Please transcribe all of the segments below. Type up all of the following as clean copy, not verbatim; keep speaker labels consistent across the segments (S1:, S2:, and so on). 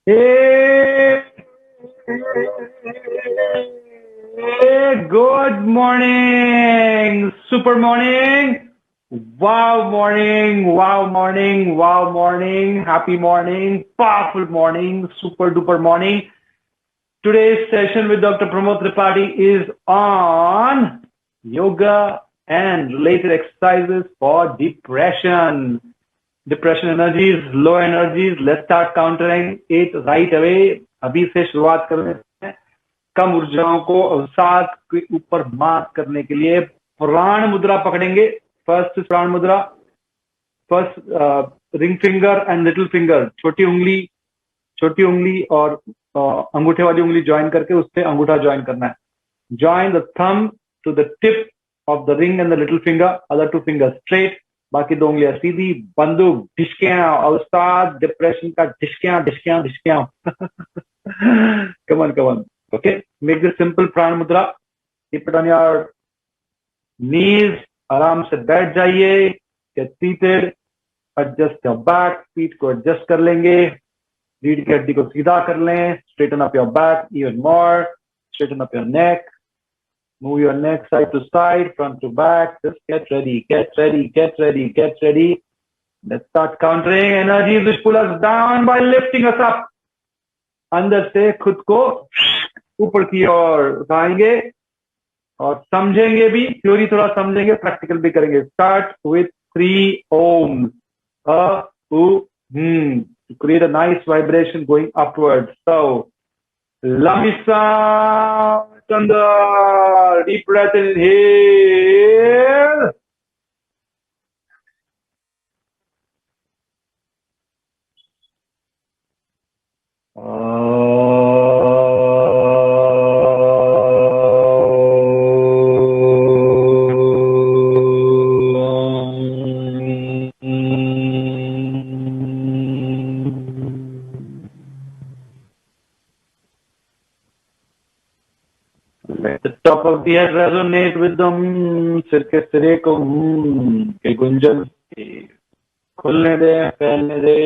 S1: Hey, good morning, super morning, wow morning, wow morning, wow morning, happy morning, powerful morning, super duper morning. Today's session with Dr. Pramod Tripathi is on yoga and related exercises for depression. Depression energies low energies let's start countering it right away अभी से शुरुआत करने हैं कम ऊर्जाओं को अवसाद के ऊपर मात करने के लिए प्राण मुद्रा पकड़ेंगे फर्स्ट प्राण मुद्रा first ring finger and little finger छोटी उंगली और अंगूठे वाली उंगली ज्वाइन करके उससे अंगूठा ज्वाइन करना है join the thumb to the tip of the ring and the little finger other two finger straight बाकी दो उंगलियां सीधी बंदूक ढिशकियां अवसाद डिप्रेशन का ढिशकियां ढिशकियां ढिशकियां come on okay make this simple prana mudra keep it on your knees आराम से बैठ जाइए get seated adjust your back पीठ को एडजस्ट कर लेंगे रीढ़ की हड्डी को सीधा कर लें straighten up your back even more straighten up your neck Move your neck side to side, front to back. Just get ready, get ready, get ready, get ready. Let's start countering energies which pull us down by lifting us up. अंदर से खुद को ऊपर की ओर उठाएंगे और समझेंगे भी थ्योरी थोड़ा समझेंगे प्रैक्टिकल भी करेंगे स्टार्ट विथ 3 ओम अ उ to create a nice vibration going upwards. So Lamisa Chandra, deep breath in, inhale. Let the top of the head resonate with the सिर के सिरे को के गुंजन खुलने दे फैलने दे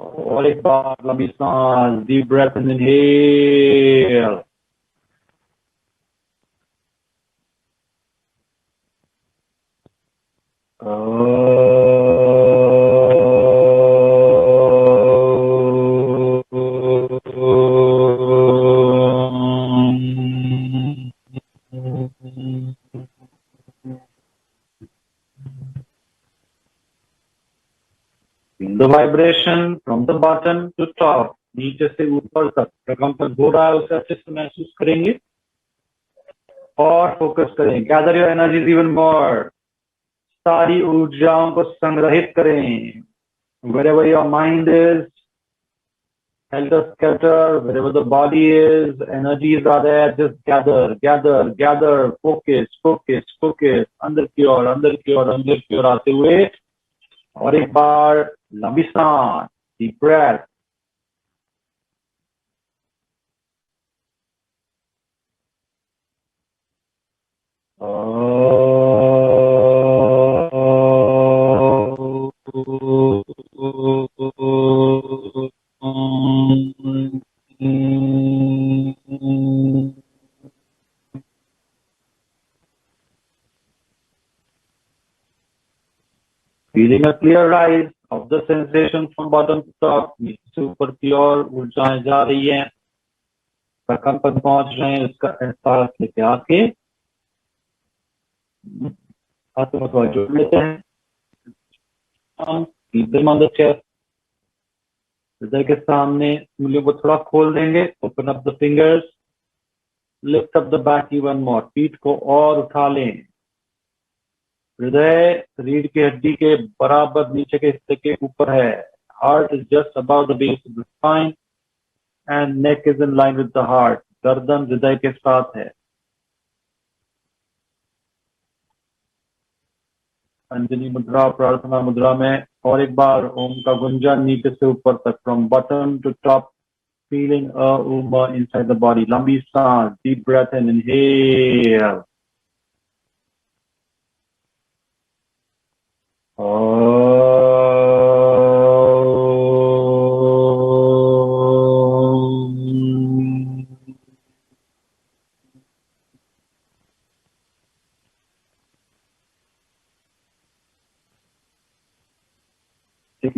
S1: और एक बार लंबी सांस deep breath and inhale. The vibration from the bottom to top, नीचे से ऊपर तक प्रकंपन हो रहा है उसे अच्छे से महसूस करेंगे और फोकस करें gather your energies even more सारी ऊर्जाओं को संग्रहित करें wherever your mind is helter skelter wherever the body is energies are there just gather focus अंदर की ओर आते हुए और एक बार लंबी सांस deep breath Feeling a clear rise of the sensation from bottom to top, नीचे से ऊपर की ओर ऊर्जाएं जा रही हैं, प्रकंपन पहुंच रहे हैं, इसका एहसास लेके आके हाथों में थोड़ा जोड़ लेते हैं, हम keep them on the chest, हृदय के सामने उंगलियों को थोड़ा खोल देंगे, open up the fingers, lift up the back even more, पीठ को और उठा लें, हृदय रीढ़ की हड्डी के बराबर नीचे के हिस्से के ऊपर है, heart is just above the base of the spine and neck is in line with the heart, गर्दन हृदय के साथ है. अंजलि मुद्रा प्रार्थना मुद्रा में और एक बार ओम का गुंजन नीचे से ऊपर तक from bottom to top feeling a Om inside the body लंबी सांस deep breath in inhale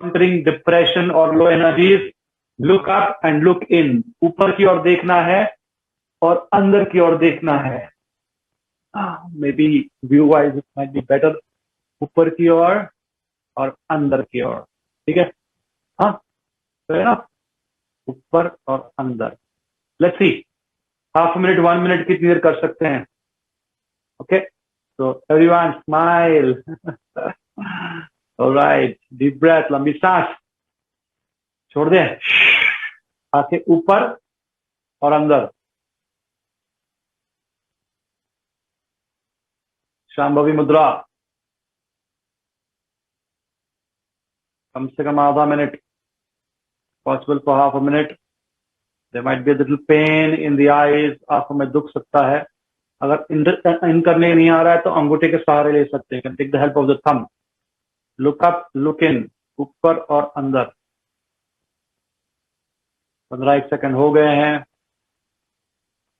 S1: encountering depression or low energies, look up and look in. ऊपर की ओर देखना है और अंदर की ओर देखना है. Maybe view wise it might be better. ऊपर की ओर और अंदर की ओर. ठीक है? हाँ, तो है ना, ऊपर और अंदर. Let's see. Half a minute, 1 minute कितनी देर कर सकते हैं? Okay. So everyone smile. All right. Deep breath. लंबी सांस. छोड़ दें. आंखें ऊपर और अंदर. शांभवी मुद्रा. कम से कम आधा minute. Possible for half a minute. There might be a little pain in the eyes. आंखों में दुख सकता है. अगर इन करने नहीं आ रहा है तो अंगूठे के सहारे ले सकते हैं. Can take the help of the thumb. Look up, look in. ऊपर और अंदर. 15 सेकंड हो गए हैं.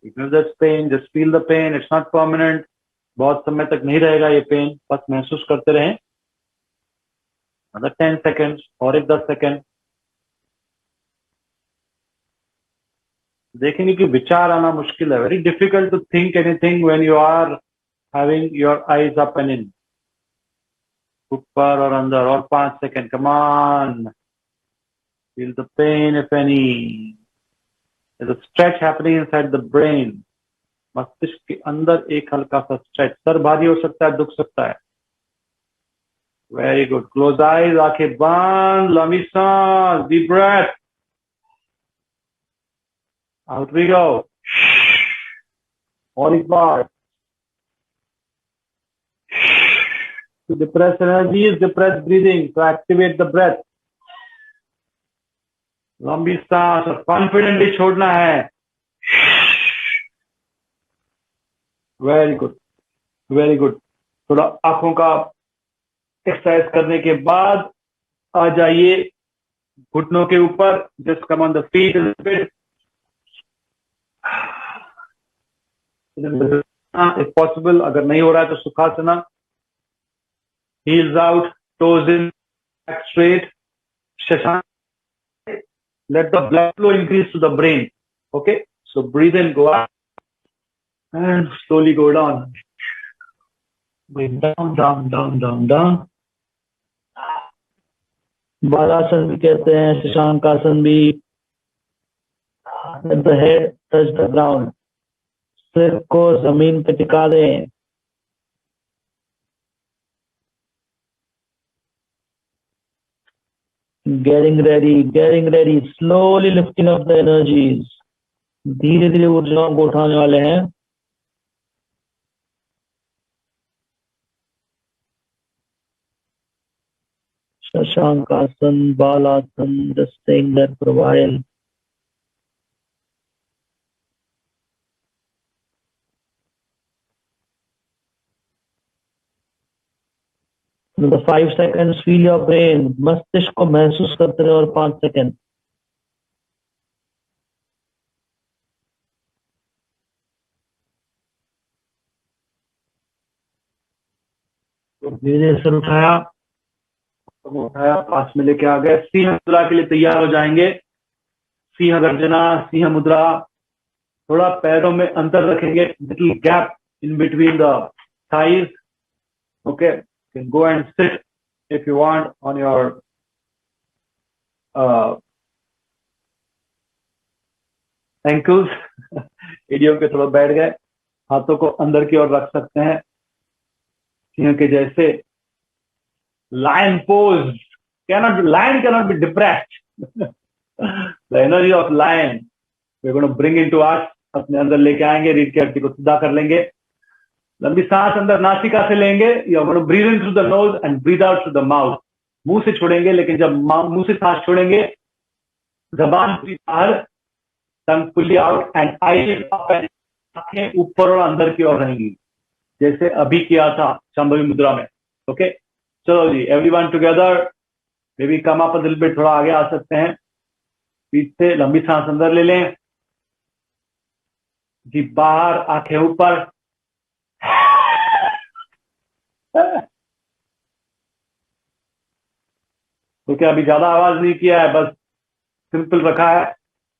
S1: Ignore that pain. Just feel the pain. It's not permanent. बहुत समय तक नहीं रहेगा ये पेन. बस महसूस करते रहें. Another 10 seconds और एक 10 सेकंड. देखेंगे कि विचार आना मुश्किल है. Very difficult to think anything when you are having your eyes up and in. ऊपर और अंदर और 5 second. Come on. Feel the pain if any. There's a stretch happening inside the brain. मस्तिष्क के अंदर एक हल्का सा स्ट्रेच. सर भारी हो सकता है, दुख सकता है. Very good. Close eyes. आंखें बंद. लंबी सांस. Deep breath. Out we go. और एक बार. To depress energies, depress breathing. To activate the breath. लंबी सांस और कॉन्फिडेंटली छोड़ना है. Very good, very good. थोड़ा आंखों का एक्सरसाइज करने के बाद आ जाइए घुटनों के ऊपर. Just come on the feet a little bit. if possible, अगर नहीं हो रहा है तो Sukhasana. heels out, toes in, back straight. Shashank. Let the blood flow increase to the brain. Okay, so breathe in, go up and slowly go down. Breathe down, down, down, down, down. बालासन भी कहते हैं, शशांक आसन भी. Let the head touch the ground. सिर को जमीन पे टिका दें. Getting ready. Slowly lifting up the energies. धीरे धीरे ऊर्जाओं को उठाने वाले हैं. शशांक आसन, बालासन, just staying there for a while. Another 5 seconds, feel your brain. मस्तिष्क को महसूस करते रहे और 5 सेकंड. धीरे से उठाया, पास में लेके आ गए. सिंह मुद्रा के लिए तैयार हो जाएंगे. सिंह गर्जना, सिंह मुद्रा. थोड़ा पैरों में अंतर रखेंगे. Little gap in between the thighs. Okay, can go and sit if you want on your ankles. Audio के थोड़ा बैठ गए. हाथों को अंदर की ओर रख सकते हैं सिंह के जैसे. lion pose. Lion cannot be depressed. The energy of lion we're going to bring into us. अपने अंदर लेके आएंगे. रीढ़ की हड्डी को सीधा कर लेंगे. लंबी सांस अंदर नासिका से लेंगे. You are going to breathe in through the nose and breathe out through the mouth. मुंह से छोड़ेंगे, लेकिन जब मुंह से सांस छोड़ेंगे जबान पूरी बाहर, tongue fully out and eyes up and आंखें ऊपर और अंदर की ओर रहेंगी जैसे अभी किया था शांभवी मुद्रा में. ओके, चलो जी, everyone together. Maybe come up a little bit. थोड़ा आगे आ सकते हैं. पीठ से लंबी सांस अंदर ले लें जी. बाहर, आंखें ऊपर. क्योंकि अभी ज्यादा आवाज नहीं किया है, बस सिंपल रखा है.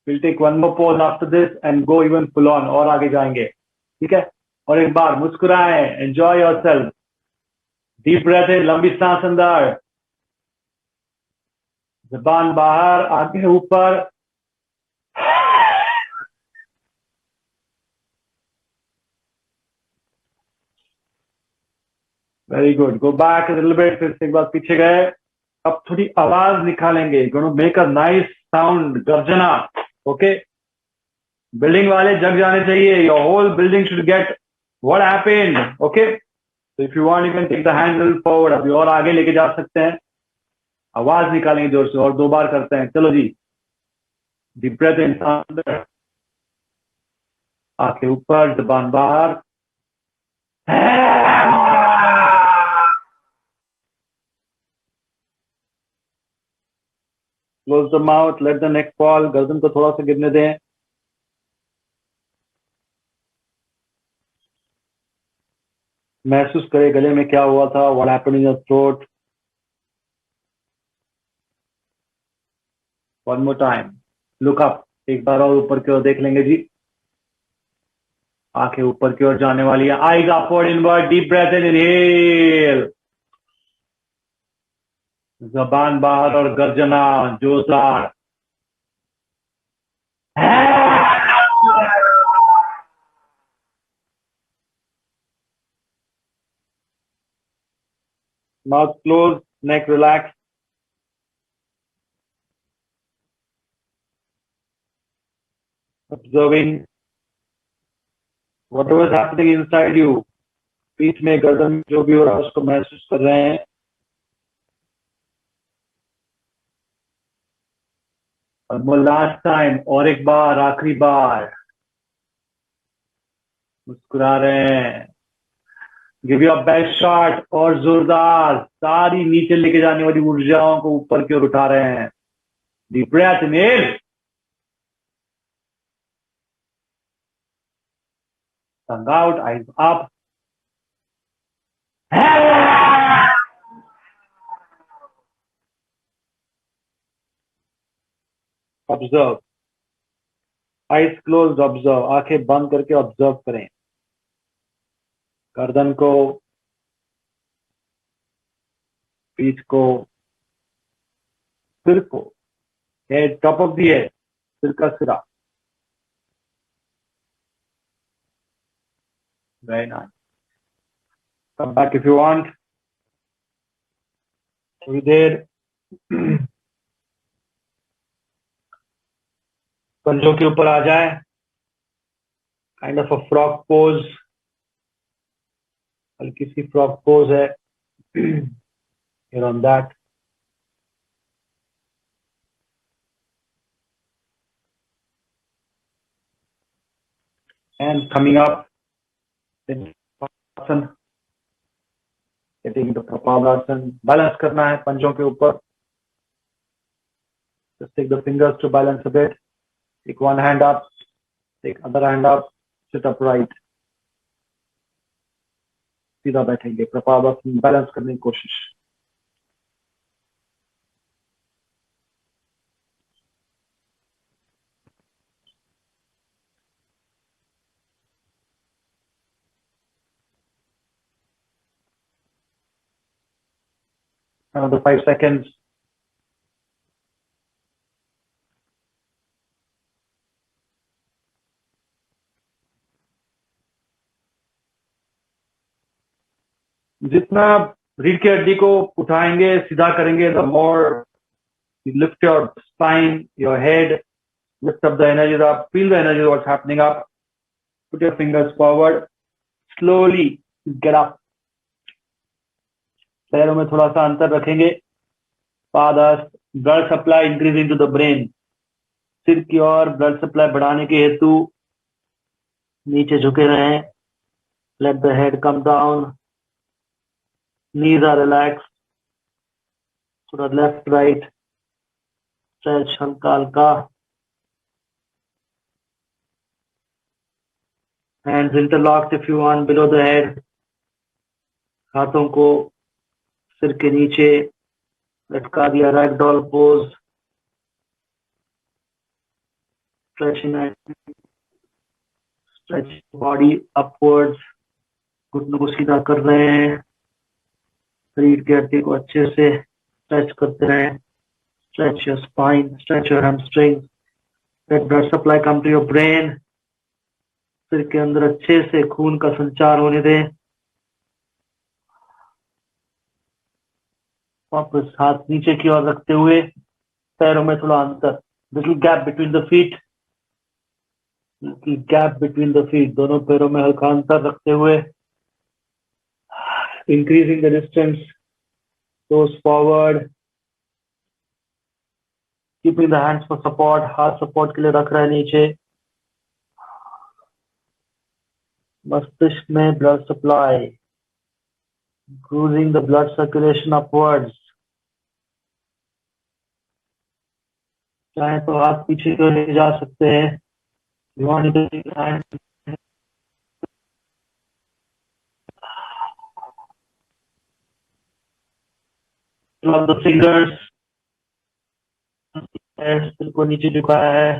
S1: Will take one more pose after this and go even full on, और आगे जाएंगे. ठीक है. और एक बार मुस्कुराएं, एंजॉय योरसेल्फ. डीप ब्रेथ है, लंबी सांस अंदर, जबान बाहर, आगे ऊपर. Very good. Go back a little bit. फिर से एक बार पीछे गए. अब थोड़ी आवाज निकालेंगे. Gonna make a nice sound, गर्जना. ओके. बिल्डिंग वाले जग जाने चाहिए. Your whole building should get what happened. Okay. तो if you want you can take the handle forward. अभी और आगे लेके जा सकते हैं. आवाज निकालेंगे जोर से, और 2 बार करते हैं. चलो जी. डीप ब्रेथ इन, अंदर, आंखें ऊपर, जबान बाहर. Close the mouth, let the neck fall. गर्दन को थोड़ा सा गिरने दें. महसूस करें गले में क्या हुआ था. What happened in your throat. One more time. Look up. एक बार और ऊपर की ओर देख लेंगे जी. आंखें ऊपर की ओर जाने वाली है. Eyes upward inward. Deep breath in, inhale. जबान बाहर और गर्जना जोरदार. Mouth close, neck relax. Observing whatever is happening inside you. बीच में गर्दन में जो भी हो रहा है उसको महसूस कर रहे हैं. और लास्ट टाइम, और एक बार, आखिरी बार मुस्कुरा रहे हैं. गिव योर बेस्ट शॉट, और जोरदार. सारी नीचे लेके जाने वाली ऊर्जाओं को ऊपर की ओर उठा रहे हैं. डीप ब्रेथ इन, tongue out, eyes up. Observe. Eyes close, observe. आंखें बंद करके ऑब्जर्व करें. गर्दन को, पीठ को, सिर को. Head, top of the head, सिर का सिरा. Very nice. Come back if you want. थोड़ी देर कंधों के ऊपर आ जाए. Kind of a frog pose. हल्की सी फ्रॉग पोज है. You're on that. And coming up, Prapadasan. Getting into Prapadasan. Balance करना है पंजों के ऊपर. Just take the fingers to balance a bit. Take one hand up. Take other hand up. Sit upright. सीधा बैठेंगे. प्रपादासन balance करने की कोशिश. Another 5 seconds. जितना रीढ़ की हड्डी को उठाएंगे, सीधा करेंगे, the more you lift your spine, your head, lift up the energies up, feel the energy what's happening up. Put your fingers forward. Slowly get up. पैरों में थोड़ा सा अंतर रखेंगे. Padahasta. Blood supply increase into the brain. सिर की ओर blood supply बढ़ाने के हेतु नीचे झुके रहें. Let the head come down. knees are relaxed. थोड़ा लेफ्ट राइट स्ट्रेच हल्का हल्का. Hands interlocked if you want below the head. हाथों को सिर के नीचे लटका दिया ragdoll pose, stretching stretch body upwards, घुटनों को सीधा कर रहे हैं, रीढ़ की हड्डी को अच्छे से स्ट्रेच करते रहें, stretch your spine, stretch your hamstrings, let blood supply come to your brain, सिर के अंदर अच्छे से खून का संचार होने दें। वापस हाथ नीचे की ओर रखते हुए पैरों में थोड़ा अंतर, little gap between the feet, gap between the feet, दोनों पैरों में हल्का अंतर रखते हुए, increasing the distance, toes forward, keeping the hands for support, हाथ सपोर्ट के लिए रख रहे हैं नीचे। मस्तिष्क में blood supply, cruising the blood circulation upwards, चाहे तो हाथ पीछे को ले जा सकते हैं, you want to take hand of the fingers, सिर को नीचे झुकाया है,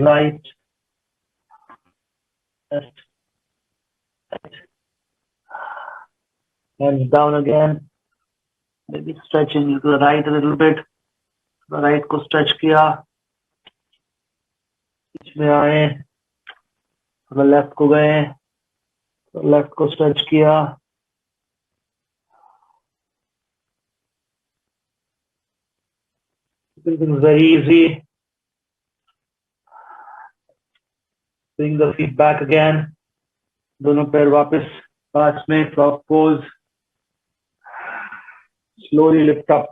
S1: right, left, hands down again, maybe stretching to the right a little bit, the right को stretch किया, बीच में आए, थोड़ा लेफ्ट को गए, तो लेफ्ट को stretch किया, very easy, bring the feet back again, दोनों पैर वापस पास में, frog pose, slowly lift up,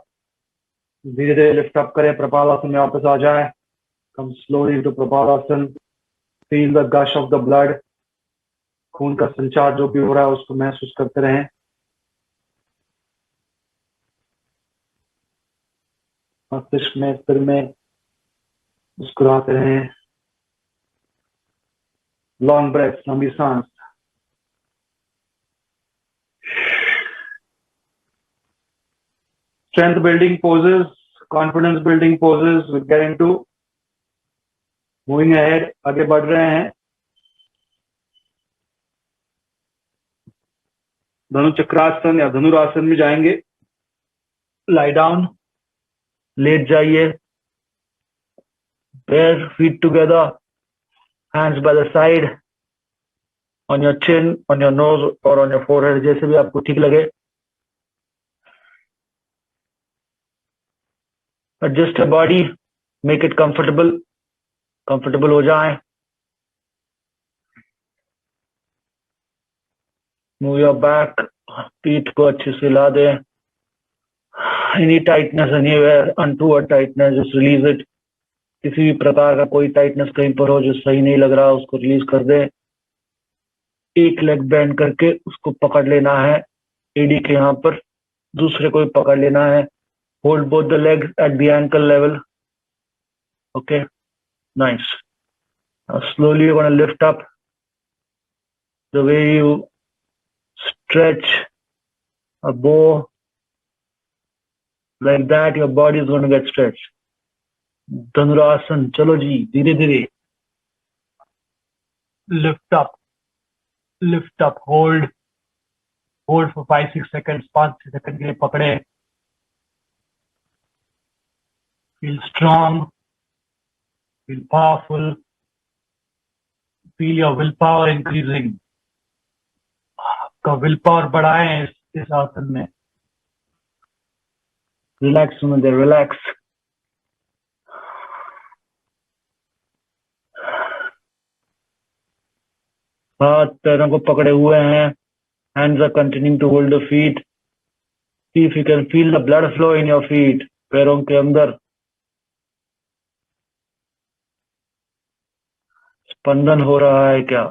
S1: धीरे धीरे लिफ्ट अप करें, प्रपालासन में वापस आ जाए, come slowly to प्रपालासन, feel the gush of the blood, खून का संचार जो भी हो रहा है उसको महसूस करते रहें, मस्तिष्क में, सिर में मुस्कुराते रहें, लॉन्ग ब्रेथ, लंबी सांस, strength building poses, confidence building poses, we get into moving ahead, आगे बढ़ रहे हैं, धनु चक्रासन या धनुरासन में जाएंगे, lie down, लेट जाइए, bare feet together, hands by the side, on your chin, on your nose or on your forehead, जैसे भी आपको ठीक लगे, adjust your body, make it comfortable, comfortable हो जाए, move your back, पीठ को अच्छे से हिला दें, any tightness anywhere, untoward tightness, just release it, किसी भी प्रकार का कोई टाइटनेस कहीं पर हो जो सही नहीं लग रहा उसको रिलीज कर दें, एक लेग बेंड करके उसको पकड़ लेना है, एडी के यहाँ पर, दूसरे को भी पकड़ लेना है, hold both the legs at the ankle level, okay, nice, now slowly you're going to lift up, the way you stretch a bow, like that your body is going to get stretched, धनुरासन, चलो जी, धीरे धीरे, lift up, hold for 5-6 seconds, 5-6 second के लिए पकड़े, feel strong, feel powerful, feel your willpower increasing, आपका willpower बढ़ाएं इस आसन में, relax होने दे, relax, हाथ पैरों को पकड़े हुए हैं, hands are continuing to hold the feet, see if you can feel the blood flow in your feet, पैरों के अंदर स्पंदन हो रहा है क्या,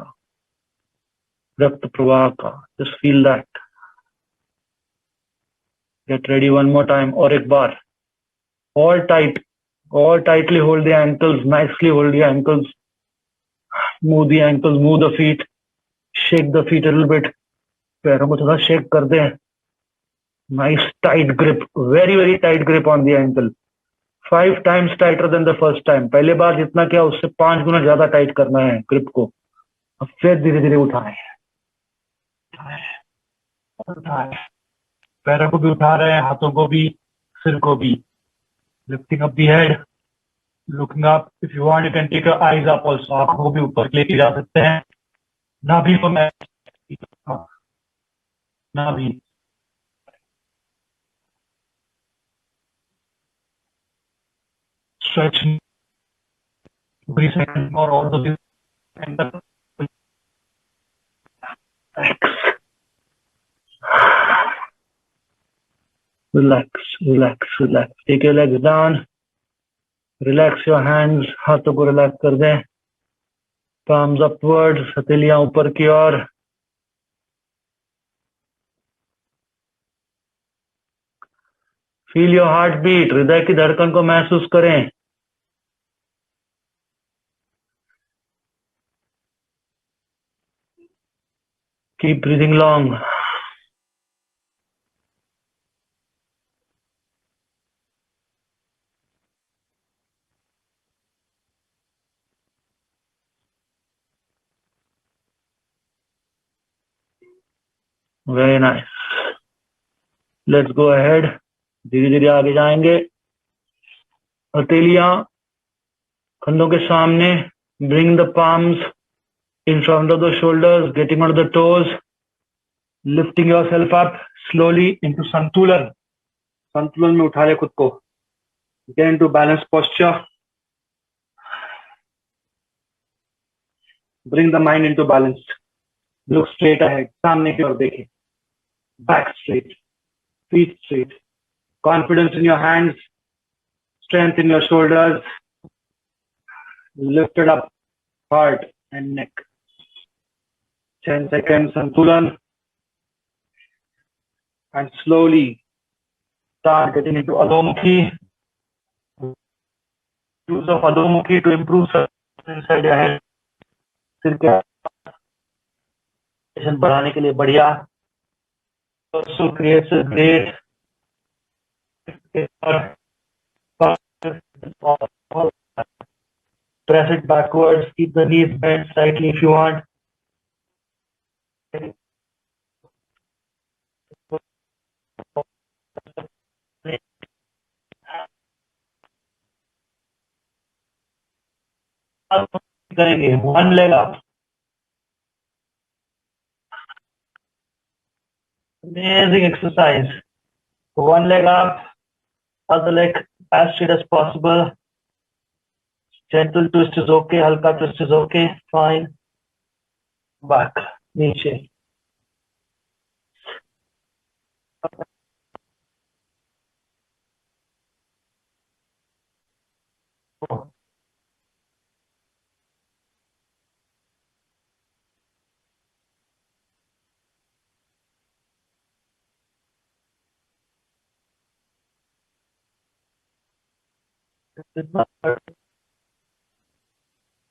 S1: रक्त प्रवाह का, just feel that, get ready one more time, और एक बार, all tightly hold the ankles, nicely hold the ankles, move the ankles, move the feet, shake the feet a little bit, पैरों को थोड़ा शेक कर दें. Nice tight grip, very very tight grip on the ankle. 5 times tighter than the first time. पहले बार जितना किया उससे 5 गुना ज्यादा टाइट करना है ग्रिप को. अब फिर धीरे धीरे उठाएं. पैरों को भी उठा रहे हैं, हाथों को भी, सिर को भी. Lifting up the head, looking up. If you want, you can take your eyes up also. आंखों को भी ऊपर लेके जा सकते हैं. नाभि को मैं नाभि. Stretch. Breathe second more all the way. Relax, relax, relax. Take your legs down. Relax your hands. हाथों को रिलैक्स कर दें. Palms upwards. हथेलियां ऊपर की ओर. Feel your heartbeat. हृदय की धड़कन को महसूस करें. Keep breathing long. Very nice. Let's go ahead. धीरे धीरे आगे जाएंगे. हथेलियां कंधों के सामने. Bring the palms in front of the shoulders, getting on the toes, lifting yourself up slowly into संतुलन. संतुलन में उठा ले खुद को. Get into balanced posture. Bring the mind into balance. Look straight ahead. सामने की ओर देखें. Back straight. Feet straight. Confidence in your hands. Strength in your shoulders. Lifted up heart and neck. 10 seconds संतुलन. And slowly start getting into Adho-Mukhi. Use of Adho-Mukhi to improve inside your head. सिर के बढ़ाने के लिए बढ़िया. Also creates a great press it backwards. Keep the knees bent slightly if you want. करेंगे. One leg up. Amazing exercise. One leg up, other leg as straight as possible. Gentle twist is okay, halka twist is okay, fine. Back, नीचे.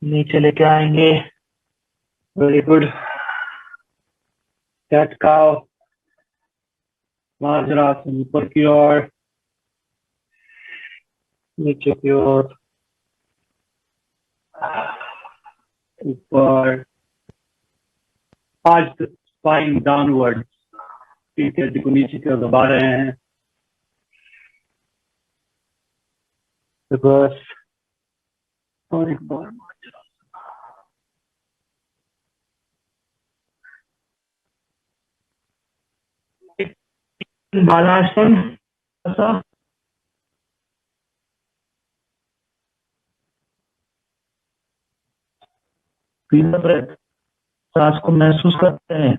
S1: नीचे लेके आएंगे. Very good. Cat cow. Vajrasana ऊपर की ओर, नीचे की ओर, ऊपर. आज स्पाइन डाउनवर्ड. पीठ हड्डी को नीचे की ओर दबा रहे हैं. रिवर्स. और एक बार बालासन. ऐसा फील ब्रेथ. सांस को महसूस करते हैं.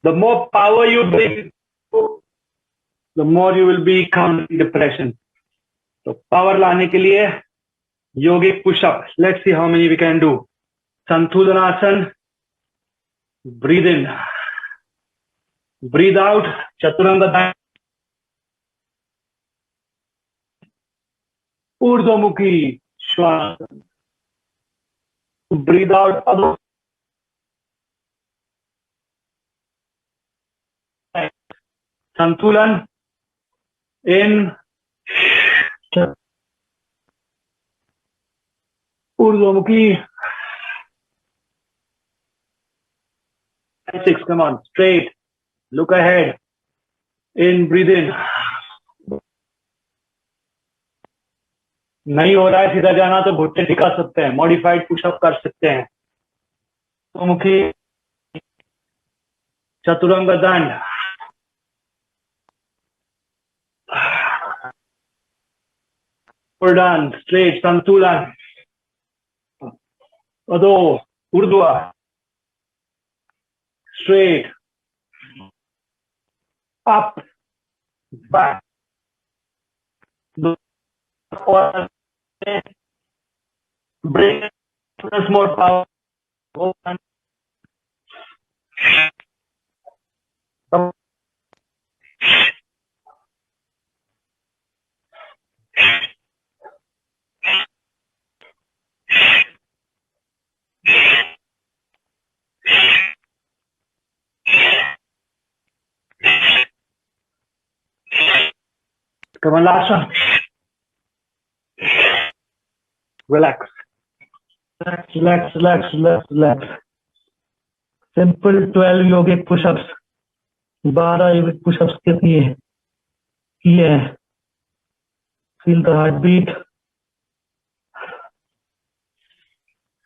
S1: The more power you bring, the more you will be countering depression. तो पावर लाने के लिए yogic push-up. Let's see how many we can do. संतुलनासन. Breathe in. Breathe out. Chaturanga. Urdhvamukhi Shwas. Breathe out. Santulan. In. Urdhvamukhi. 6. Come on. Straight. Look ahead. In. Breathe in. नहीं हो रहा है सीधा जाना तो घुटने टिका सकते हैं, मॉडिफाइड पुशअप कर सकते हैं. मुखी चतुरंग दंड. Purdhan, straight, Santulan. Adho, Urdhva. Straight. Up. Back. Bring more power. Open. Come on, last one. Relax. Relax, relax, relax, relax. Simple 12 yogic push-ups. 12 yogic push-ups किए हैं. Feel the heartbeat.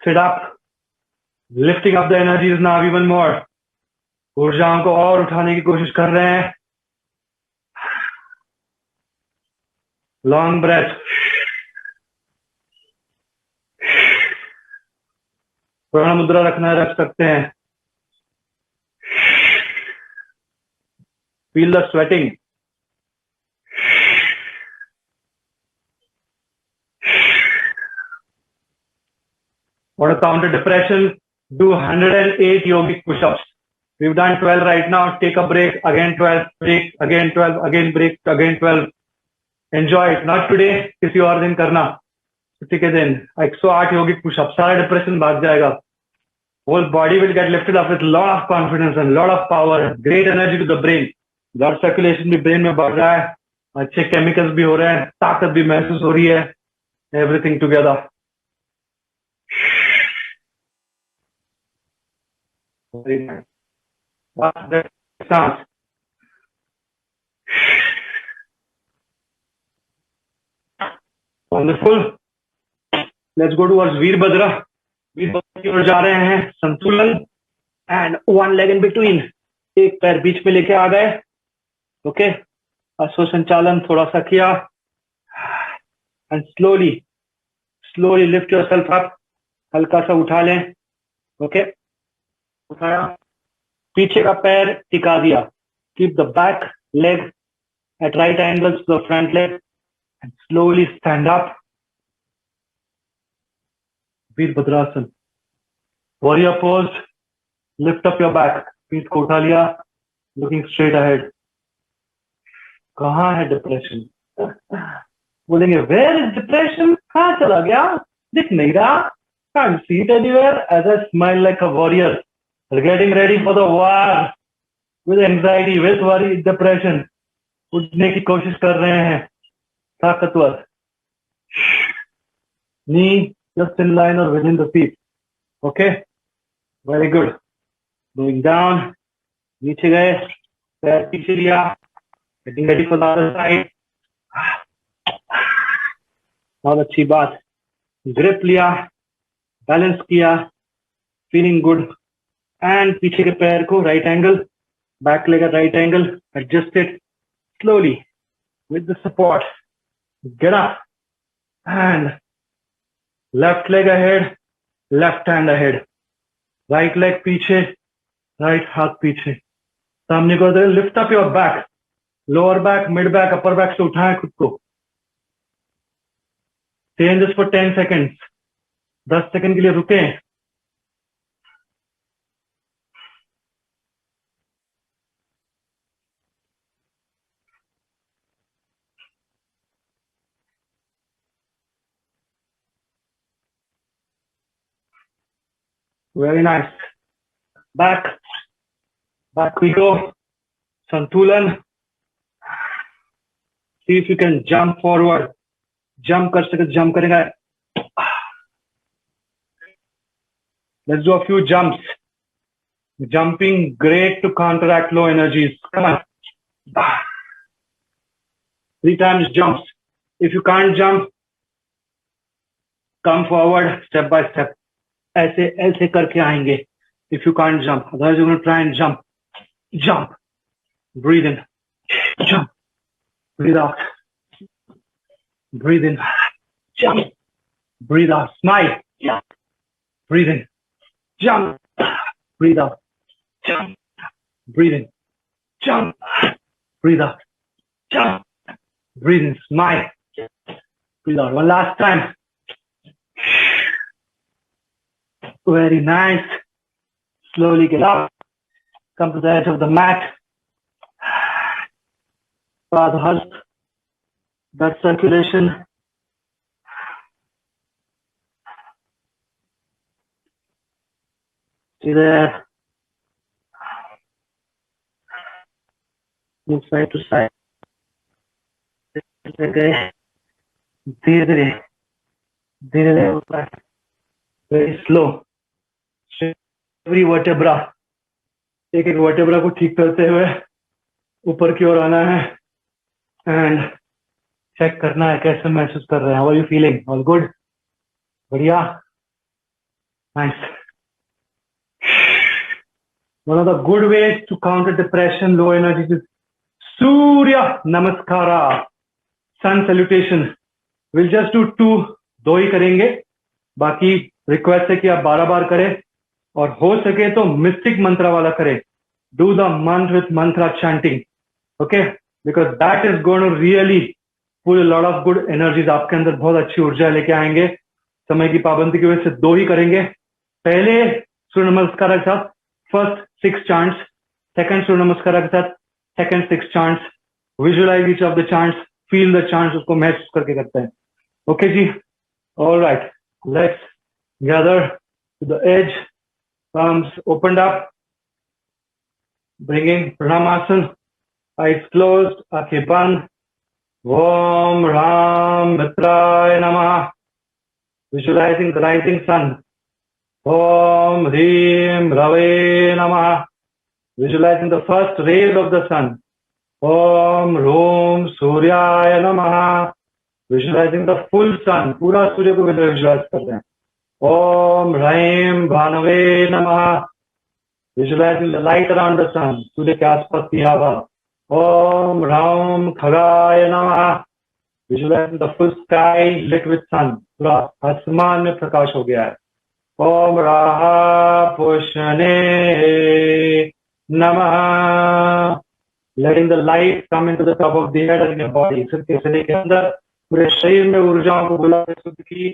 S1: Sit up. Lifting up the energies now even more. ऊर्जाओं को और उठाने की कोशिश कर रहे हैं. Long breath. प्रण मुद्रा रखना है, रख सकते हैं. Feel the sweating. Want to counter depression? Do 108 yogic push-ups. We've done 12 right now. Take a break. Again 12. Break. Again 12. Again break. Again 12. Enjoy it. Not today. किसी और दिन करना. छुट्टी के दिन 108 yogic push-ups. सारा depression भाग जाएगा. Whole body will get lifted up with lot of confidence and lot of power. Great energy to the brain. Blood circulation भी brain में बढ़ रहा है. अच्छे chemicals भी हो रहे हैं. ताकत भी महसूस हो रही है. Everything together. Very nice. Stance. Wonderful. Let's go towards Veerbhadra. Virbhadra की ओर जा रहे हैं. संतुलन and one leg in between. एक पैर बीच में लेके आ गए. ओके. अश्व संचालन थोड़ा सा किया. And slowly lift yourself up. हल्का सा उठा लें. ओके. उठाया. पीछे का पैर टिका दिया. Keep the back leg at right angles to the front leg and slowly stand up. Virabhadrasana. Warrior pose. Lift up your back. पीठ को उठा लिया. Looking straight ahead. कहाँ है डिप्रेशन? बोलेंगे where is depression? कहाँ चला गया? दिख नहीं रहा. Can't see it anywhere. As I smile like a warrior, getting ready for the war. With anxiety, with worry, depression. उठने की कोशिश कर रहे हैं. ताकतवर. Knee just in line or within the feet. Okay. Very good. Going down. नीचे गए. पैर पीछे लिया. Getting ready for the other side. बहुत अच्छी बात. ग्रिप लिया. बैलेंस किया. Feeling good. एंड पीछे के पैर को right angle. Back leg right angle. Adjust it slowly with the support. Get up. And left leg ahead. Left hand ahead. Right leg पीछे. Right हाथ पीछे. सामने को दे. Lift up your back. Lower back, mid back, upper back से उठाएं खुद को. Stay in this for 10 seconds. 10 second के लिए रुकें. Very nice. Back we go. Santulan. See if you can jump forward. Jump कर सके jump करेंगे. Let's do a few jumps. Jumping great to counteract low energies. Come on. 3 times jumps. If you can't jump, come forward step by step. ऐसे ऐसे करके आएंगे. If you can't jump, otherwise you're going to try and jump. Jump. Breathe in. Jump. Breathe out. Breathe in. Jump. Breathe out. Smile. Jump. Breathe in. Jump. Breathe out. Jump. Breathe in. Jump. Breathe out. Jump. Breathe in. Smile. Breathe out. One last time. Very nice. Slowly get up. Come to the edge of the mat. Padhast. Blood circulation. See there. Move side to side. धीरे धीरे धीरे धीरे होता है. Very slow. Every vertebra. एक एक vertebra को ठीक करते हुए ऊपर की ओर आना है एंड चेक करना है कैसे महसूस कर रहे हैं. How are you feeling? All good? बढ़िया. Nice. One of the good ways to counter depression, low energy is Surya Namaskara, sun salutation. We'll just do 2, 2 ही करेंगे. बाकी रिक्वेस्ट है कि आप 12 बार करें और हो सके तो मिस्टिक मंत्रा वाला करें. Do the month with mantra chanting, okay? Because that is going to really pull a lot of good energies. आपके अंदर बहुत अच्छी ऊर्जा लेके आएंगे. समय की पाबंदी की वजह से 2 ही करेंगे. पहले सूर्य नमस्कार के साथ first 6 chants, second सूर्य नमस्कार के साथ second 6 chants. Visualize each of the chants, feel the chants, उसको महसूस करके करते हैं. Okay ji? All right. Let's gather to the edge. Palms opened up. Bringing Pranamasana. Eyes closed. Aankhein band. Om Ram Mitraya Namah. Visualizing the rising sun. Om Hrim Rave Namah. Visualizing the first rays of the sun. Om Rom Suryaya Namah. Visualizing the full sun. पूरा सूर्य को visualize करते हैं. Om Raim Bhanave Namah. Visualizing the light around the sun. सूर्य के आसपास की हवा. Om Ram Khagaya Namah. Visualizing the full sky lit with sun. पूरा आसमान में प्रकाश हो गया है. Om Raha Pushane Namah. Letting the light come into the top of the head and in your body. सिर के शरीर के अंदर पूरे शरीर में ऊर्जाओं को बुला के सूर्य की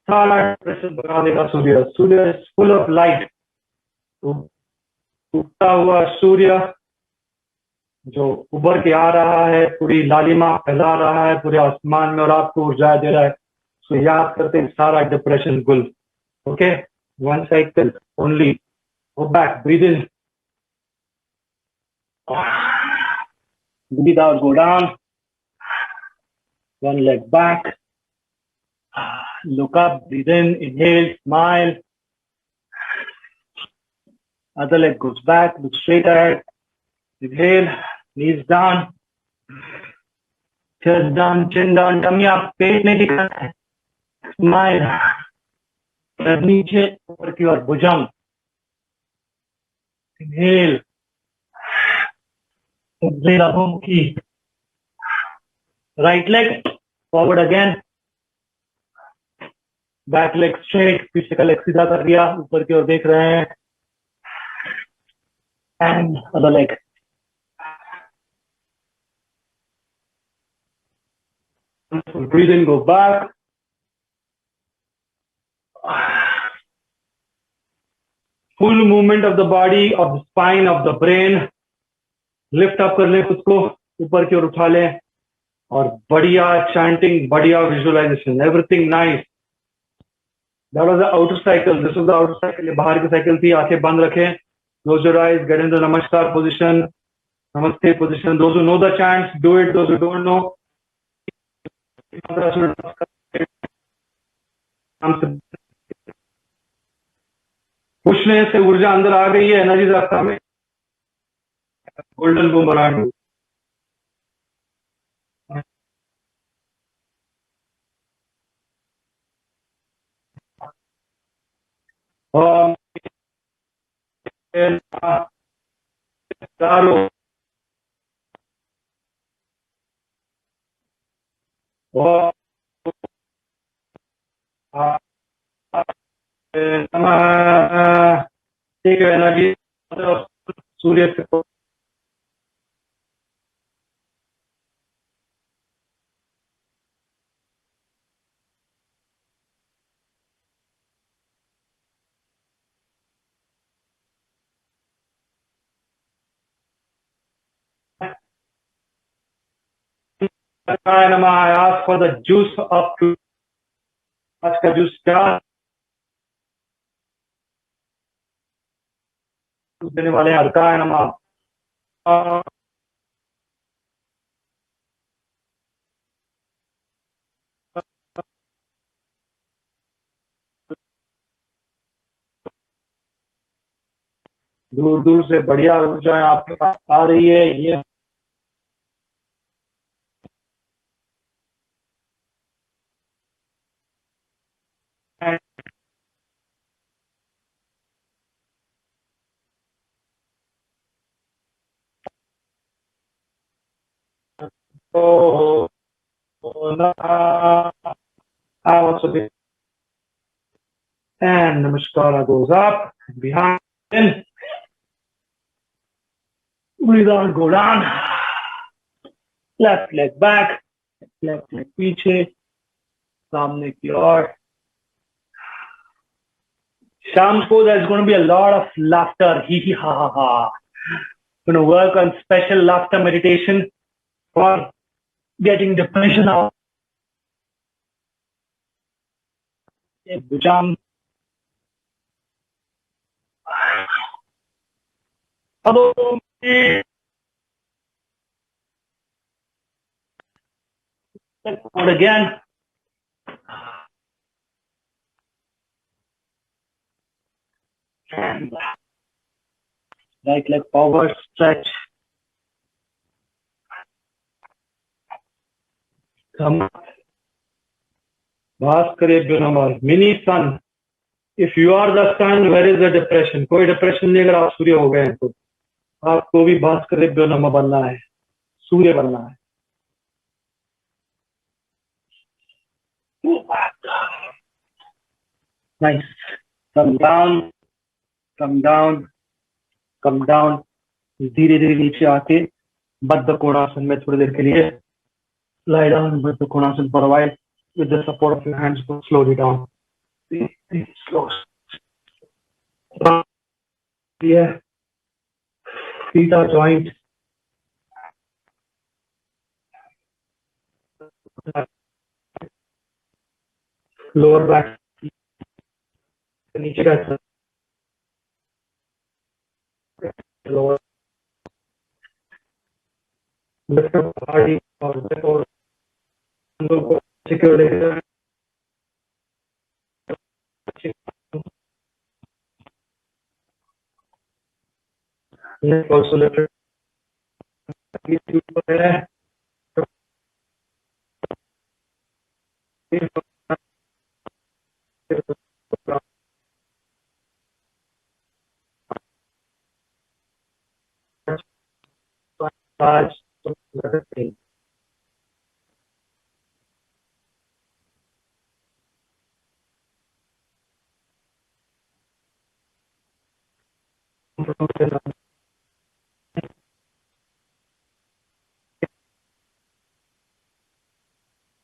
S1: सारा डिप्रेशन भगा देगा. सूर्य सूर्य इज फुल ऑफ लाइट. उगता हुआ सूर्य जो उभर के आ रहा है, पूरी लालिमा फैला रहा है पूरे आसमान में और आपको ऊर्जा दे रहा है. सो याद करते हैं सारा डिप्रेशन गुल. Okay, 1 cycle only. Go back, breathe in. Breathe out, go down. 1 leg back. Look up, breathe in, inhale, smile. Other leg goes back, look straight ahead. Inhale, knees down. Chest down, chin down, tummy up, पेट नहीं दिखना है. Smile. नीचे ऊपर की ओर भुजंग. Inhale. Exhale, अधोमुखी. Right leg forward again. Back leg straight. पीछे का leg सीधा कर दिया. ऊपर की ओर देख रहे हैं. And other leg. Breathe in, go back. Full movement of the body, of the spine, of the brain. Lift up कर ले खुद को, ऊपर की ओर उठा ले और बढ़िया chanting, बढ़िया visualization, everything nice. That was the outer cycle. This was the outer cycle. ये बाहर की cycle थी. आंखें बंद रखें. Close your eyes. Get into Namaskar position. Namaste position. Those who know the chants, do it. Those who don't know, पुछने से ऊर्जा अंदर आ गई है. एनर्जी रास्ता में गोल्डन बूमरैंग. ओम चारों ओम नमः. ठीक है. एनर्जी सूर्य से नमः. I ask for the juice of truth. आज का जूस क्या देने वाले हैं? अर्काय नमः. दूर दूर से बढ़िया ऊर्जाएं आपके पास आ रही है. ये तो and Namaskara goes up, behind, in, breathe out, go down, left leg back, left leg पीछे, सामने की ओर. शाम को there's going to be a lot of laughter. Hee hee ha ha ha. Going to work on special laughter meditation for getting depression out. Bhujam. Hello. Let's go again. And right leg forward, stretch. Come. Bhaskare number. Mini sun. If you are the sun, where is the depression? कोई depression नहीं. अगर आप सूर्य हो गए हैं तो आपको भी भास्कर नमः बनना है. सूर्य बनना है. Nice. Come down, come down, come down. धीरे धीरे नीचे आके बद्ध कोणासन में थोड़ी देर के लिए lie down बद्ध कोणासन for a while with the support of your hands. Go slowly down. Slow. Yeah. Feet are joint. Lower back. नीचे का lower. Lift up body और lift और अंदर को secure लेकर lift also lift it.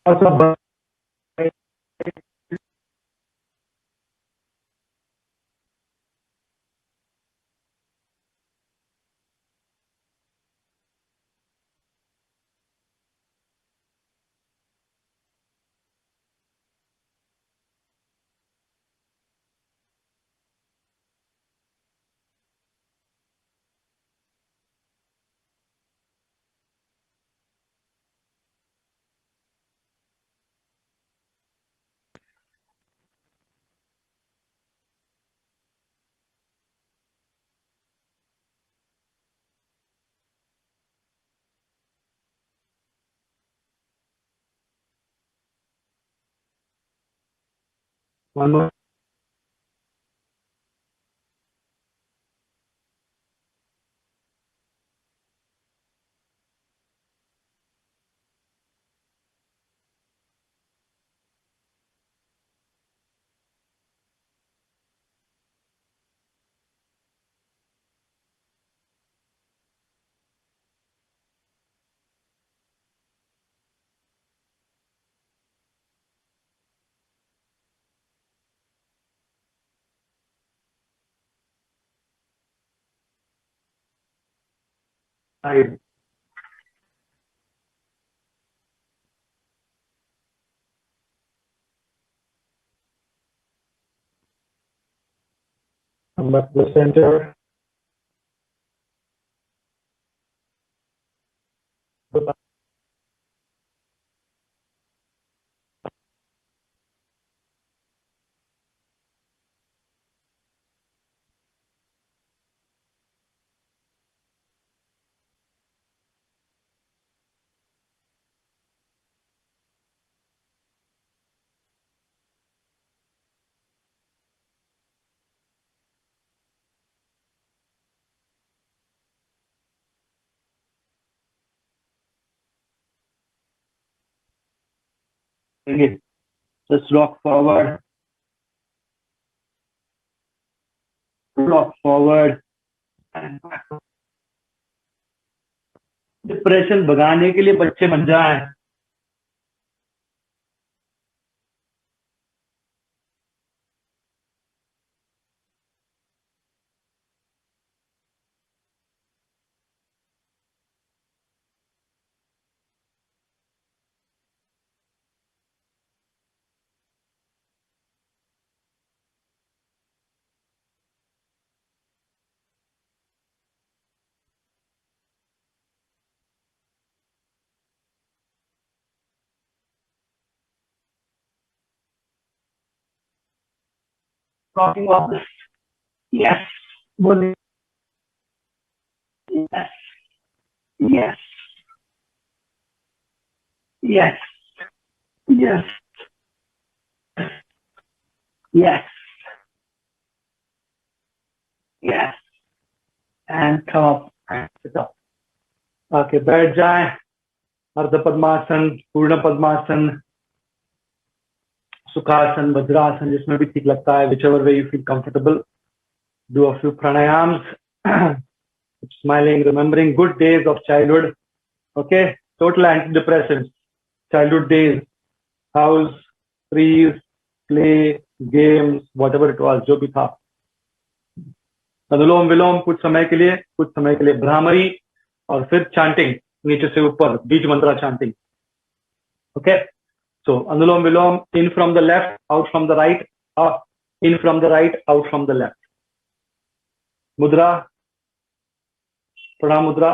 S1: Also, One more. Side. Come back to the center. Okay. Just rock forward. Rock forward. And depression भगाने के लिए बच्चे बन जाएं. Talking about this. Yes. बोलिए. Yes. Yes. Yes. Yes. Yes. Yes. And come up. And sit up. Okay, बैठ जाएं. अर्ध पद्मासन, पूर्ण पद्मासन, सुखासन, वज्रासन, जिसमें भी ठीक लगता है. Whichever way you feel comfortable. Do a few pranayams. Smiling, remembering good days of childhood. Okay, total antidepressants. Childhood days, house, trees, play, games, whatever it was, जो भी था. अनुलोम विलोम कुछ समय के लिए भ्रामरी, और फिर chanting नीचे से ऊपर, बीज मंत्रा chanting. Okay, so anulom vilom, in from the left, out from the right, in from the right, out from the left. मुद्रा, प्रणाम मुद्रा,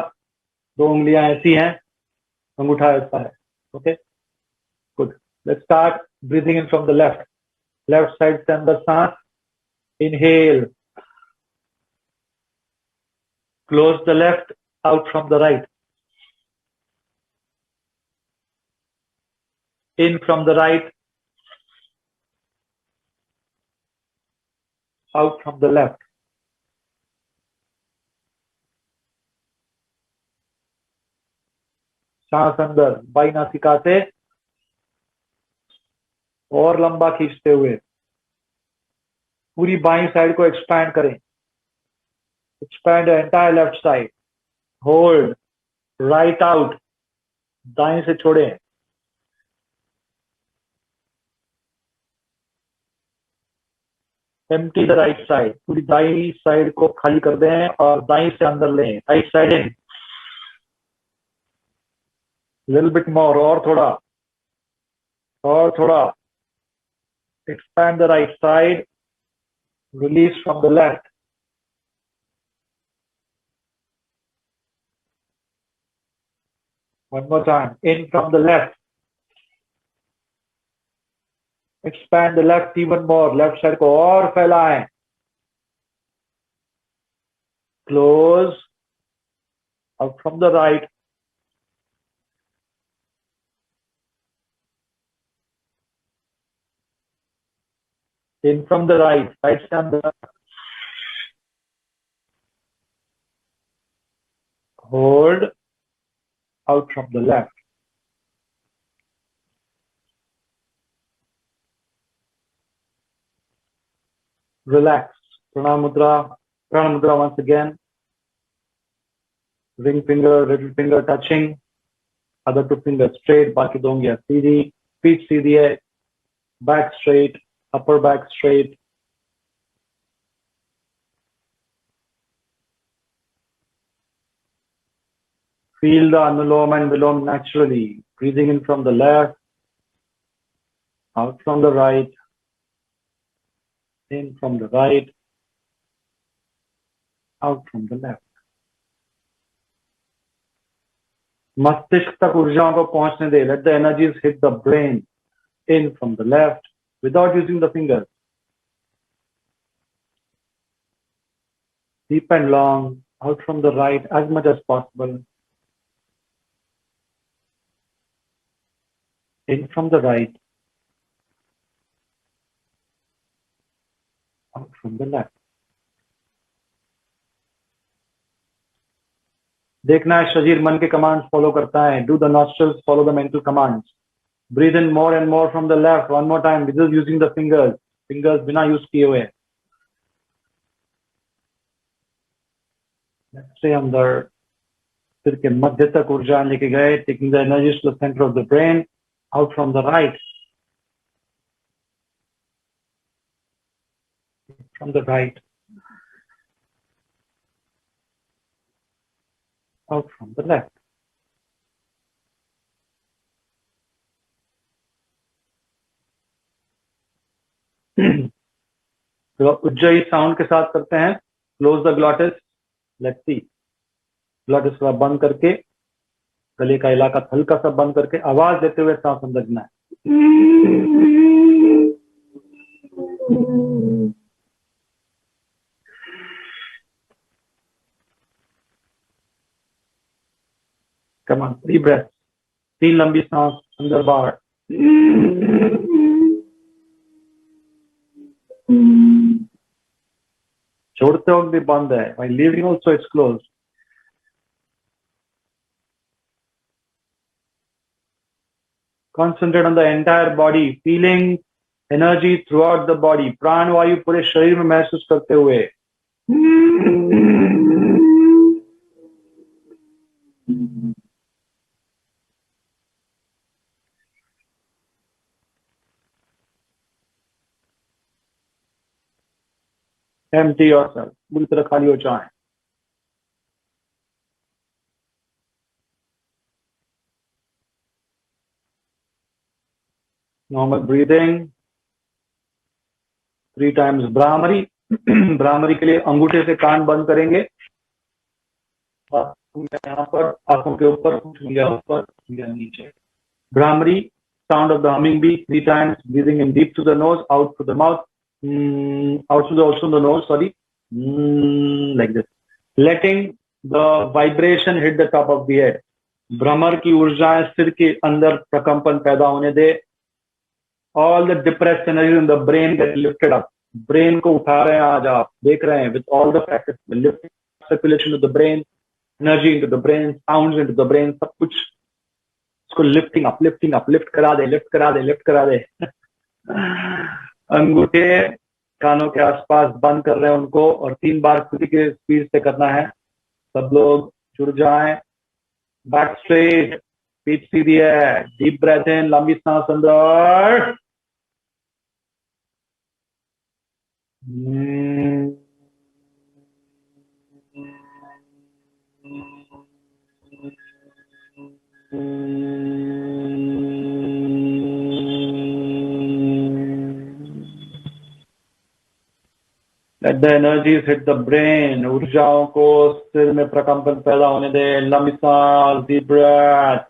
S1: 2 उंगलियां ऐसी हैं, अंगूठा ऐसा है. Okay, good. Let's start breathing in from the left. Left side से अंदर सांस. Inhale. Close the left, out from the right. In from the right, out from the left. सांस अंदर, बाई नासिका से और लंबा खींचते हुए पूरी बाई साइड को एक्सपैंड करें. Expand entire left side. Hold. Right out. दाएं से छोड़ें. Empty the right side. पूरी दाई साइड को खाली कर दें और दाई से अंदर लें. राइट साइड इन. Little bit more. और थोड़ा. Expand the right side. Release from the left. One more time. In from the left. Expand the left even more. Left side को और फैलाएं. Close. Out from the right. In from the right. Right से अंदर. Hold. Out from the left. Relax. Pranam mudra. Pranam mudra once again. Ring finger, little finger touching. Other two fingers straight. बाकी दो उंगलियां सीधी. Feet सीधी है. Back straight. Upper back straight. Feel the Anulom and Vilom naturally. Breathing in from the left. Out from the right. In from the right. Out from the left. मस्तिष्क तक ऊर्जाओं को पहुंचने दे. Let the energies hit the brain. In from the left without using the fingers. Deep and long. Out from the right as much as possible. In from the right. Out from the left. देखना है शरीर मन के commands follow करता है. Do the nostrils follow the mental commands. Breathe in more and more from the left. One more time without using the fingers. Fingers बिना use किए हुए. से अंदर सिर के मध्य तक ऊर्जा लेके गए. Taking the energies to the center of the brain. Out from the right. From the right. Out from the left. तो उज्जयी साउंड के साथ करते हैं. Close the glottis. Let's see. Glottis को बंद करके गले का इलाका हल्का सा बंद करके आवाज देते हुए सांस अंदर लेना है. Come on, 3 breaths. 3 लंबी सांस अंदर बाहर. छोड़ते वक्त भी बंद है. While leaving also it's closed. Concentrate on the entire body, feeling energy throughout the body. प्राण वायु पूरे शरीर में महसूस करते हुए. Empty yourself. पूरी तरह खाली हो जाए. Normal breathing. 3 times Brahmari. Brahmari के लिए अंगूठे से कान बंद करेंगे. यहाँ पर आंखों के ऊपर, यहाँ पर, यहाँ नीचे. Brahmari, sound of the humming bee. 3 times. Breathing in deep through the nose, out through the mouth. Out through also the nose, sorry. Like this. Letting the vibration hit the top of the head. भ्रमर की ऊर्जाएं सिर के अंदर प्रकंपन पैदा होने दे. All the depressed energy in the brain get lifted up. Brain को उठा रहे हैं आज आप. देख रहे हैं with all the practice. Lifting circulation to the brain, energy into the brain, sounds into the brain, सब कुछ उसको lifting up, lift करा दे. अंगूठे कानों के आसपास बंद कर रहे हैं उनको और 3 बार खुद के स्पीड से करना है. सब लोग जुड़ जाएं. Back straight. पीठ सीधी है. डीप ब्रेथ इन. लंबी सांस अंदर. Let the energies hit the brain. ऊर्जाओं को सिर में प्रकंपन पैदा होने दे. लंबी सांस. Deep breath.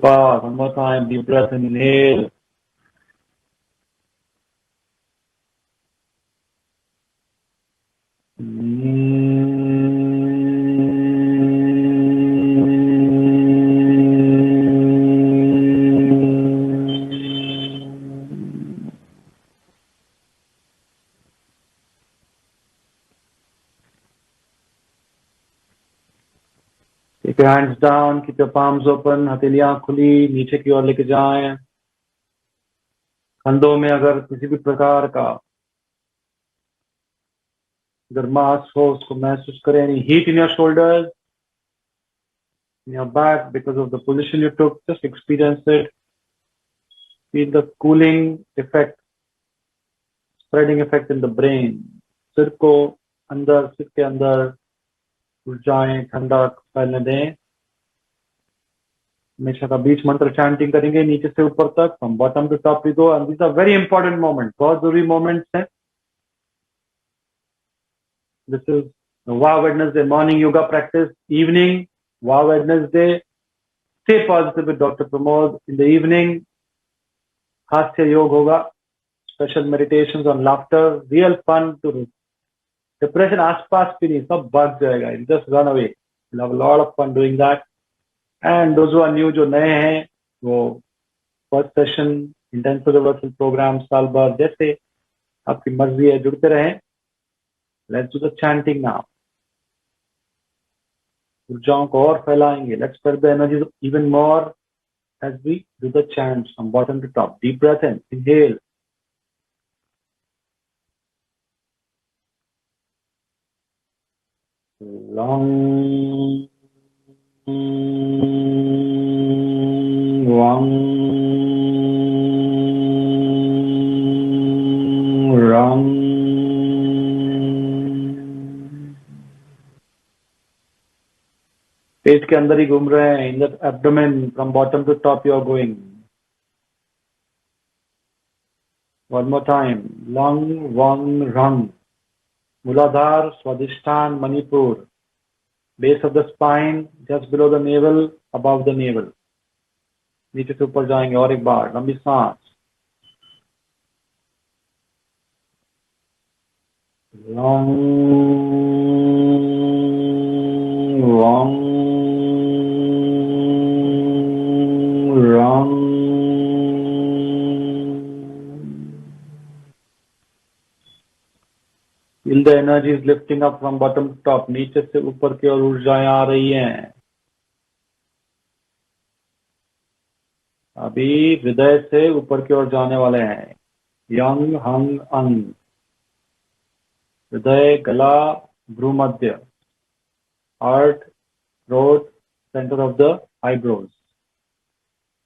S1: bar. One more time. Deep breath in. Inhale. Keep your hands down, keep your palms open, हथेलियां खुली नीचे की ओर लेके जाएं। कंधों में अगर किसी भी प्रकार का गर्माहट हो उसको महसूस करें। Any heat in your shoulders, in your back because of the position you took, just experience it. Feel the cooling effect, spreading effect in the brain. सिर को अंदर, सिर के अंदर ऊर्जाएं ठंडा फैलने दें। हमेशा का बीच मंत्र चैंटिंग करेंगे नीचे से ऊपर तक, from bottom to top we go, and these are very important moments, बहुत जरूरी moments हैं। This is the Wow Wednesday morning yoga practice, evening Wow Wednesday. Stay positive with Dr. Pramod. In the evening, हास्य योग होगा, special meditations on laughter, real fun to depression आसपास भी नहीं, सब भाग जाएगा, just run away. We'll have a lot of fun doing that. And those who are new, जो नए हैं, वो first session intensive reversal program साल भर, जैसे आपकी मर्जी है जुड़ते रहें। Let's do the chanting now. ऊर्जाओं को और फैलाएंगे। Let's spread the energy even more as we do the chants from bottom to top. Deep breath in. Inhale. Long. Wang. Rang. पेट के अंदर ही घूम रहे हैं। In the abdomen, from bottom to top you are going. One more time. Lung, Wang, Rang. Muladhar, Swadhisthana, Manipur. Base of the spine, just below the navel, above the navel. नीचे से ऊपर जाएंगे और एक बार लंबी सांस। Long, Wang, Rang. Feel the energy is lifting up from bottom to top. नीचे से ऊपर की ओर ऊर्जाएं आ रही हैं। अभी हृदय से ऊपर की ओर जाने वाले हैं। यंग, हंग, अंग। हृदय, गला, भ्रूमध्य, heart, throat, centre of the eyebrows.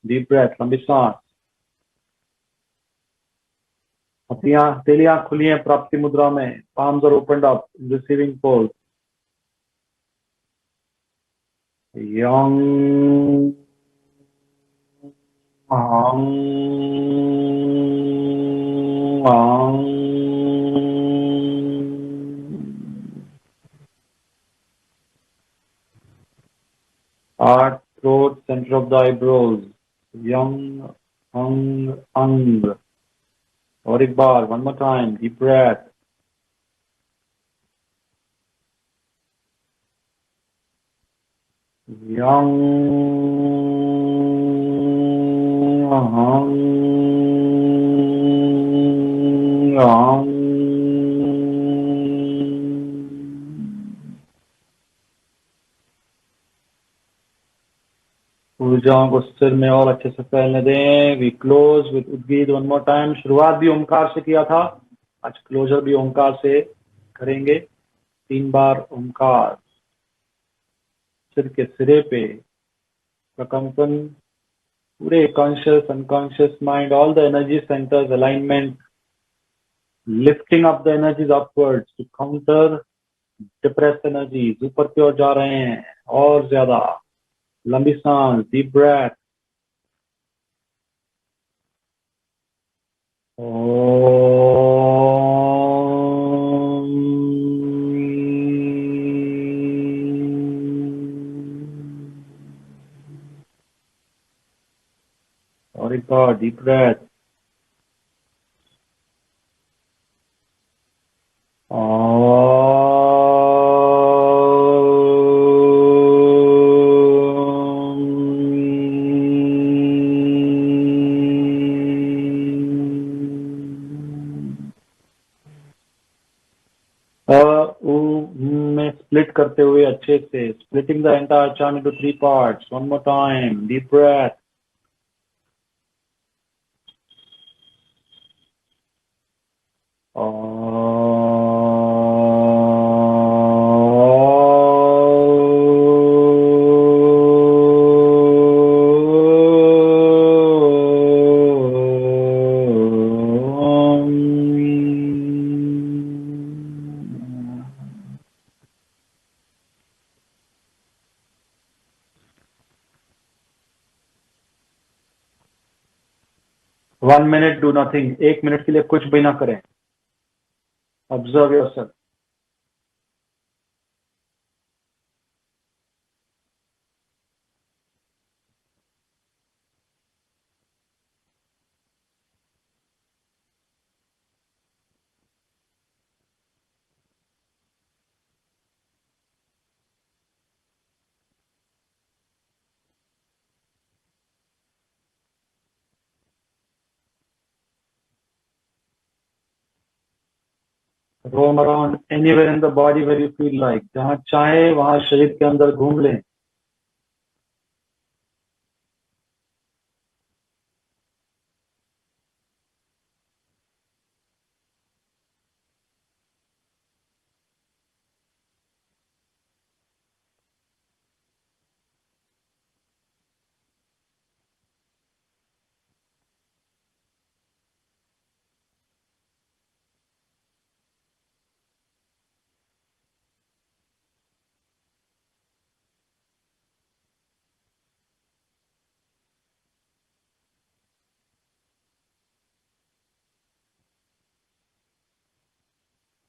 S1: Deep breath, लंबी सांस। हथेलियां खुली हैं प्राप्ति मुद्रा में। palms are opened up in receiving pose. Yang, Hang, Ang. Heart, throat, center of the eyebrows. Yang, Hang, Ang. और एक बार, one more time, deep breath. Yang, Hang, Ang. ऊर्जाओं को सिर में और अच्छे से फैलने दें। वी क्लोज विद उद्गीत वन मोर टाइम। शुरुआत भी ओंकार से किया था, आज क्लोजर भी ओंकार से करेंगे। 3 बार ओंकार। सिर के सिरे पे प्रकंपन, पूरे conscious, unconscious mind, all the energy centres, alignment, lifting up the energies upwards to counter depressed energies. ऊपर की ओर जा रहे हैं और ज्यादा। लंबी सांस, deep breath. God, deep breath. में स्प्लिट करते हुए अच्छे से, splitting the entire chant into 3 parts. One more time, deep breath. One minute, do nothing. 1 minute के लिए कुछ भी ना करें. Observe yourself. Roam around anywhere in the body where you feel like. जहाँ चाहे वहाँ शरीर के अंदर घूम लें.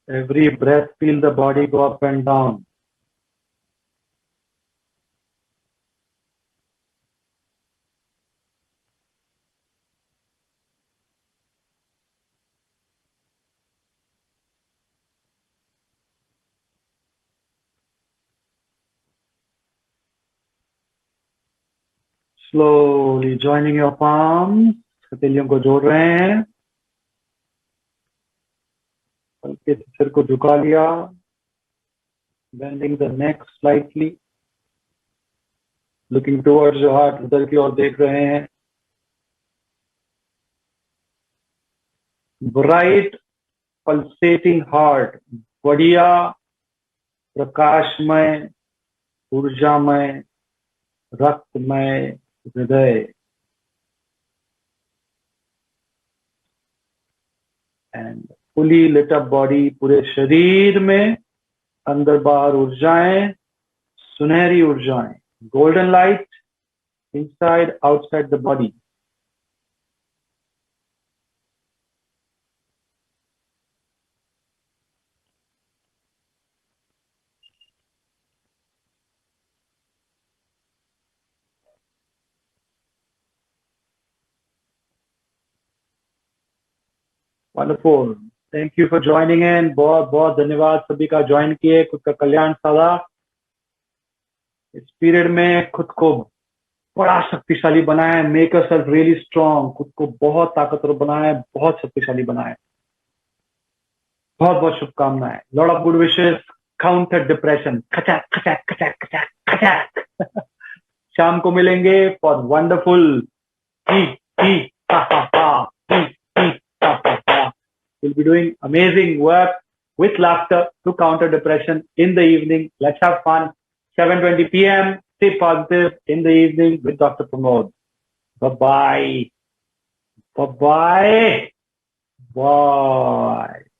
S1: Every breath, feel the body go up and down. Slowly joining your palms. हथेलियों को जोड़ रहे हैं. हल्के से सिर को झुका लिया. Bending the neck slightly. Looking towards your heart. उधर की ओर देख रहे हैं. Bright pulsating heart. बढ़िया प्रकाशमय, ऊर्जामय, रक्तमय हृदय. And fully lit up body. पूरे शरीर में अंदर बाहर ऊर्जाएं, सुनहरी ऊर्जाएं, golden light inside outside the body. Wonderful. Thank you for joining in. बहुत बहुत धन्यवाद सभी का ज्वाइन किए, खुद का कल्याण साधा. इस पीरियड में खुद को बड़ा शक्तिशाली बनाए. Make yourself really strong. खुद को बहुत ताकतवर बनाए, बहुत शक्तिशाली बनाए. बहुत बहुत शुभकामनाएं. Lot of good wishes. Counter depression. खचाक खचाक खचाक खचाक खचाक. शाम को मिलेंगे for wonderful We'll be doing amazing work with laughter to counter depression in the evening. Let's have fun. 7:20 p.m. Stay positive in the evening with Dr. Pramod. Bye-bye. Bye-bye. Bye.